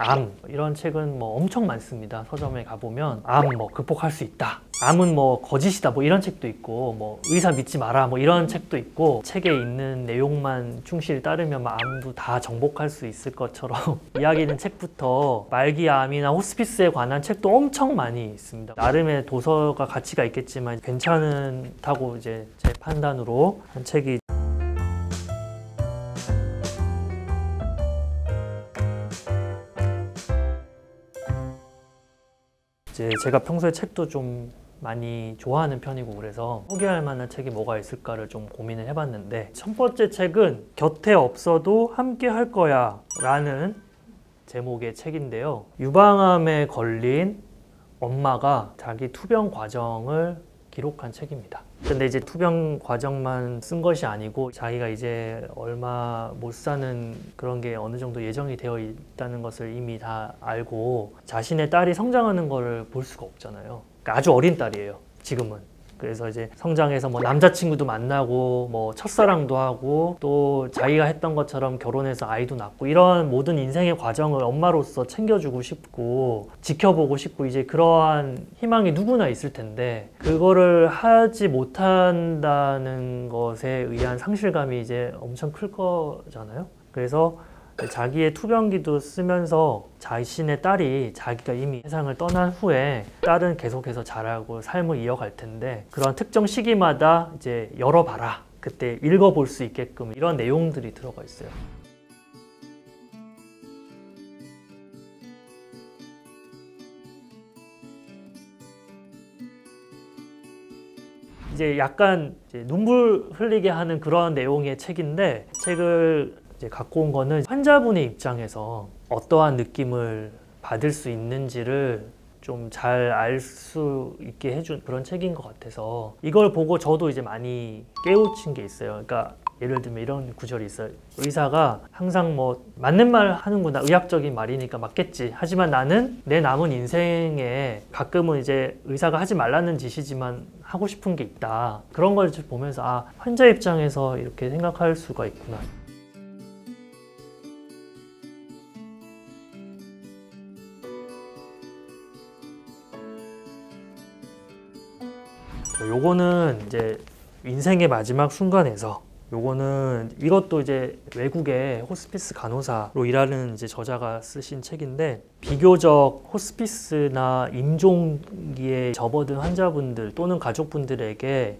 암 이런 책은 뭐 엄청 많습니다. 서점에 가보면 암 뭐 극복할 수 있다, 암은 뭐 거짓이다, 뭐 이런 책도 있고, 뭐 의사 믿지 마라, 뭐 이런 책도 있고, 책에 있는 내용만 충실히 따르면 암도 다 정복할 수 있을 것처럼 이야기 있는 책부터 말기암이나 호스피스에 관한 책도 엄청 많이 있습니다. 나름의 도서가 가치가 있겠지만 괜찮다고 이제 제 판단으로 한 책이 제가 평소에 책도 좀 많이 좋아하는 편이고 그래서 소개할 만한 책이 뭐가 있을까를 좀 고민을 해봤는데, 첫 번째 책은 곁에 없어도 함께 할 거야 라는 제목의 책인데요. 유방암에 걸린 엄마가 자기 투병 과정을 기록한 책입니다. 근데 이제 투병 과정만 쓴 것이 아니고 자기가 이제 얼마 못 사는 그런 게 어느 정도 예정이 되어 있다는 것을 이미 다 알고 자신의 딸이 성장하는 거를 볼 수가 없잖아요. 그러니까 아주 어린 딸이에요, 지금은. 그래서 이제 성장해서 뭐 남자친구도 만나고 뭐 첫사랑도 하고 또 자기가 했던 것처럼 결혼해서 아이도 낳고 이런 모든 인생의 과정을 엄마로서 챙겨주고 싶고 지켜보고 싶고 이제 그러한 희망이 누구나 있을 텐데 그거를 하지 못한다는 것에 의한 상실감이 이제 엄청 클 거잖아요. 그래서 자기의 투병기도 쓰면서 자신의 딸이 자기가 이미 세상을 떠난 후에 딸은 계속해서 자라고 삶을 이어갈 텐데 그런 특정 시기마다 이제 열어봐라, 그때 읽어볼 수 있게끔 이런 내용들이 들어가 있어요. 이제 약간 이제 눈물 흘리게 하는 그런 내용의 책인데, 책을 이제 갖고 온 거는 환자분의 입장에서 어떠한 느낌을 받을 수 있는지를 좀 잘 알 수 있게 해준 그런 책인 것 같아서 이걸 보고 저도 이제 많이 깨우친 게 있어요. 그러니까 예를 들면 이런 구절이 있어요. 의사가 항상 뭐 맞는 말 하는구나, 의학적인 말이니까 맞겠지, 하지만 나는 내 남은 인생에 가끔은 이제 의사가 하지 말라는 짓이지만 하고 싶은 게 있다. 그런 걸 보면서 아, 환자 입장에서 이렇게 생각할 수가 있구나. 요거는 이제 인생의 마지막 순간에서, 요거는 이것도 이제 외국의 호스피스 간호사로 일하는 이제 저자가 쓰신 책인데, 비교적 호스피스나 임종기에 접어든 환자분들 또는 가족분들에게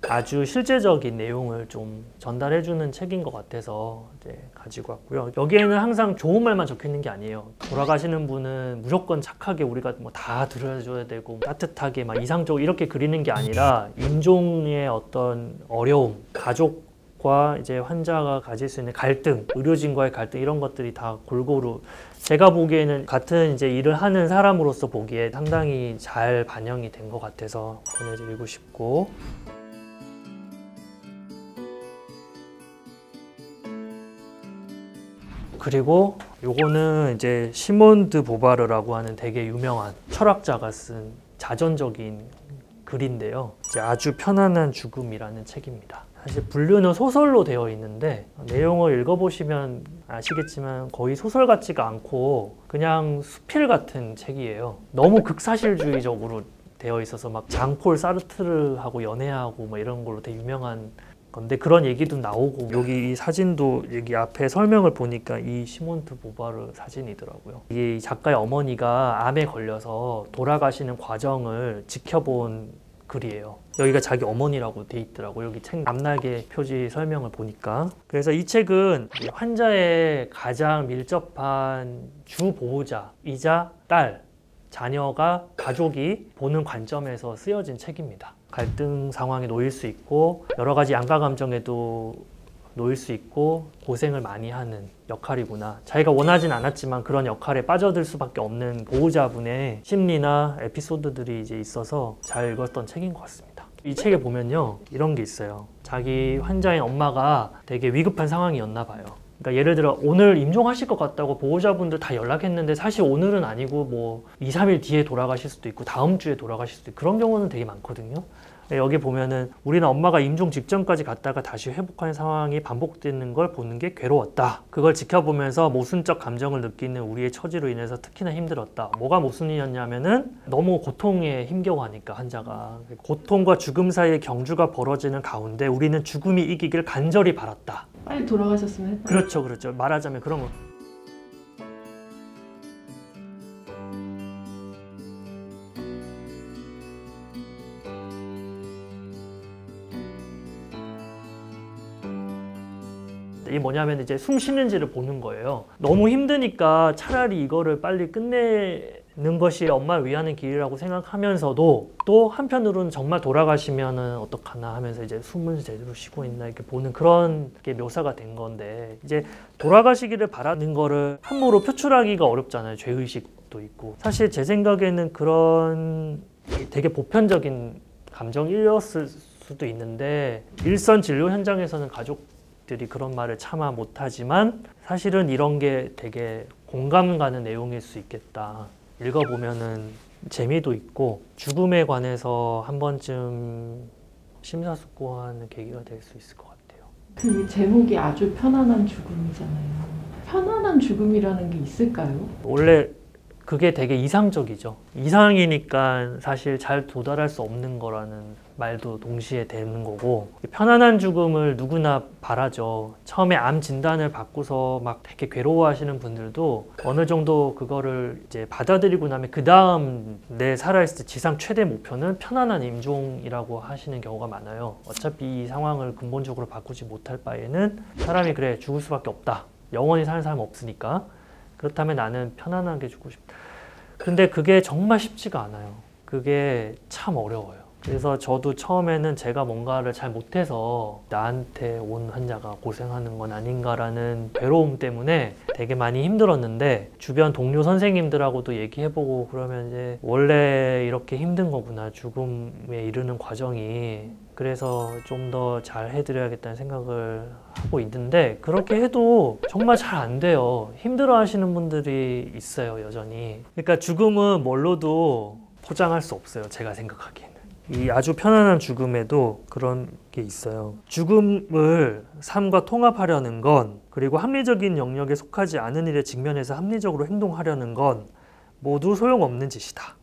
아주 실제적인 내용을 좀 전달해주는 책인 것 같아서 이제 가지고 왔고요. 여기에는 항상 좋은 말만 적혀 있는 게 아니에요. 돌아가시는 분은 무조건 착하게 우리가 뭐 다 들어줘야 되고 따뜻하게 막 이상적으로 이렇게 그리는 게 아니라 임종의 어떤 어려움, 가족과 이제 환자가 가질 수 있는 갈등, 의료진과의 갈등, 이런 것들이 다 골고루 제가 보기에는 같은 이제 일을 하는 사람으로서 보기에 상당히 잘 반영이 된 것 같아서 보내드리고 싶고, 그리고 요거는 이제 시몬 드 보바르라고 하는 되게 유명한 철학자가 쓴 자전적인 글인데요. 이제 아주 편안한 죽음이라는 책입니다. 사실 분류는 소설로 되어 있는데 내용을 읽어보시면 아시겠지만 거의 소설 같지가 않고 그냥 수필 같은 책이에요. 너무 극사실주의적으로 되어 있어서 막 장폴 사르트르하고 연애하고 뭐 이런 걸로 되게 유명한 건데 그런 얘기도 나오고, 여기 이 사진도 여기 앞에 설명을 보니까 이 시몬 드 보바르 사진이더라고요. 이 작가의 어머니가 암에 걸려서 돌아가시는 과정을 지켜본 글이에요. 여기가 자기 어머니라고 돼 있더라고요. 여기 책 앞날개 표지 설명을 보니까. 그래서 이 책은 환자의 가장 밀접한 주 보호자이자 딸, 자녀가, 가족이 보는 관점에서 쓰여진 책입니다. 갈등 상황에 놓일 수 있고 여러 가지 양가 감정에도 놓일 수 있고 고생을 많이 하는 역할이구나, 자기가 원하진 않았지만 그런 역할에 빠져들 수밖에 없는 보호자분의 심리나 에피소드들이 이제 있어서 잘 읽었던 책인 것 같습니다. 이 책에 보면요, 이런 게 있어요. 자기 환자인 엄마가 되게 위급한 상황이었나 봐요. 그러니까 예를 들어 오늘 임종하실 것 같다고 보호자분들 다 연락했는데 사실 오늘은 아니고 뭐 2, 3일 뒤에 돌아가실 수도 있고 다음 주에 돌아가실 수도 있고 그런 경우는 되게 많거든요. 여기 보면은 우리는 엄마가 임종 직전까지 갔다가 다시 회복하는 상황이 반복되는 걸 보는 게 괴로웠다. 그걸 지켜보면서 모순적 감정을 느끼는 우리의 처지로 인해서 특히나 힘들었다. 뭐가 모순이었냐면은 너무 고통에 힘겨워하니까 환자가 고통과 죽음 사이의 경주가 벌어지는 가운데 우리는 죽음이 이기길 간절히 바랐다. 빨리 돌아가셨으면 했다. 그렇죠. 말하자면 그런 거. 이게 뭐냐면 이제 숨 쉬는지를 보는 거예요. 너무 힘드니까 차라리 이거를 빨리 끝내는 것이 엄마를 위하는 길이라고 생각하면서도 또 한편으로는 정말 돌아가시면은 어떡하나 하면서 이제 숨은 제대로 쉬고 있나 이렇게 보는 그런 게 묘사가 된 건데, 이제 돌아가시기를 바라는 거를 함부로 표출하기가 어렵잖아요. 죄의식도 있고. 사실 제 생각에는 그런 되게 보편적인 감정이었을 수도 있는데, 일선 진료 현장에서는 가족들이 그런 말을 차마 못하지만 사실은 이런 게 되게 공감 가는 내용일 수 있겠다. 읽어보면은 재미도 있고 죽음에 관해서 한 번쯤 심사숙고하는 계기가 될 수 있을 것 같아요. 그 제목이 아주 편안한 죽음이잖아요. 편안한 죽음이라는 게 있을까요? 원래 그게 되게 이상적이죠. 이상이니까 사실 잘 도달할 수 없는 거라는 말도 동시에 되는 거고, 편안한 죽음을 누구나 바라죠. 처음에 암 진단을 받고서 막 되게 괴로워하시는 분들도 어느 정도 그거를 이제 받아들이고 나면 그 다음 내 살아있을 때 지상 최대 목표는 편안한 임종이라고 하시는 경우가 많아요. 어차피 이 상황을 근본적으로 바꾸지 못할 바에는 사람이 그래 죽을 수밖에 없다. 영원히 사는 사람은 없으니까. 그렇다면 나는 편안하게 죽고 싶다. 근데 그게 정말 쉽지가 않아요. 그게 참 어려워요. 그래서 저도 처음에는 제가 뭔가를 잘 못해서 나한테 온 환자가 고생하는 건 아닌가라는 괴로움 때문에 되게 많이 힘들었는데, 주변 동료 선생님들하고도 얘기해보고 그러면 이제 원래 이렇게 힘든 거구나, 죽음에 이르는 과정이. 그래서 좀 더 잘 해드려야겠다는 생각을 하고 있는데, 그렇게 해도 정말 잘 안 돼요. 힘들어 하시는 분들이 있어요, 여전히. 그러니까 죽음은 뭘로도 포장할 수 없어요, 제가 생각하기에는. 이 아주 편안한 죽음에도 그런 게 있어요. 죽음을 삶과 통합하려는 건, 그리고 합리적인 영역에 속하지 않은 일에 직면해서 합리적으로 행동하려는 건 모두 소용없는 짓이다.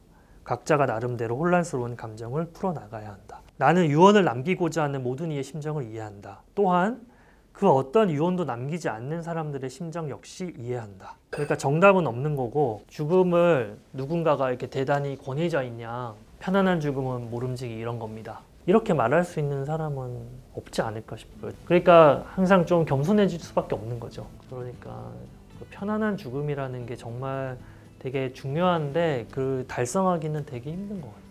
각자가 나름대로 혼란스러운 감정을 풀어나가야 한다. 나는 유언을 남기고자 하는 모든 이의 심정을 이해한다. 또한 그 어떤 유언도 남기지 않는 사람들의 심정 역시 이해한다. 그러니까 정답은 없는 거고, 죽음을 누군가가 이렇게 대단히 권위자인 양 편안한 죽음은 모름지기 이런 겁니다. 이렇게 말할 수 있는 사람은 없지 않을까 싶어요. 그러니까 항상 좀 겸손해질 수밖에 없는 거죠. 그러니까 그 편안한 죽음이라는 게 정말 되게 중요한데 그 달성하기는 되게 힘든 것 같아요.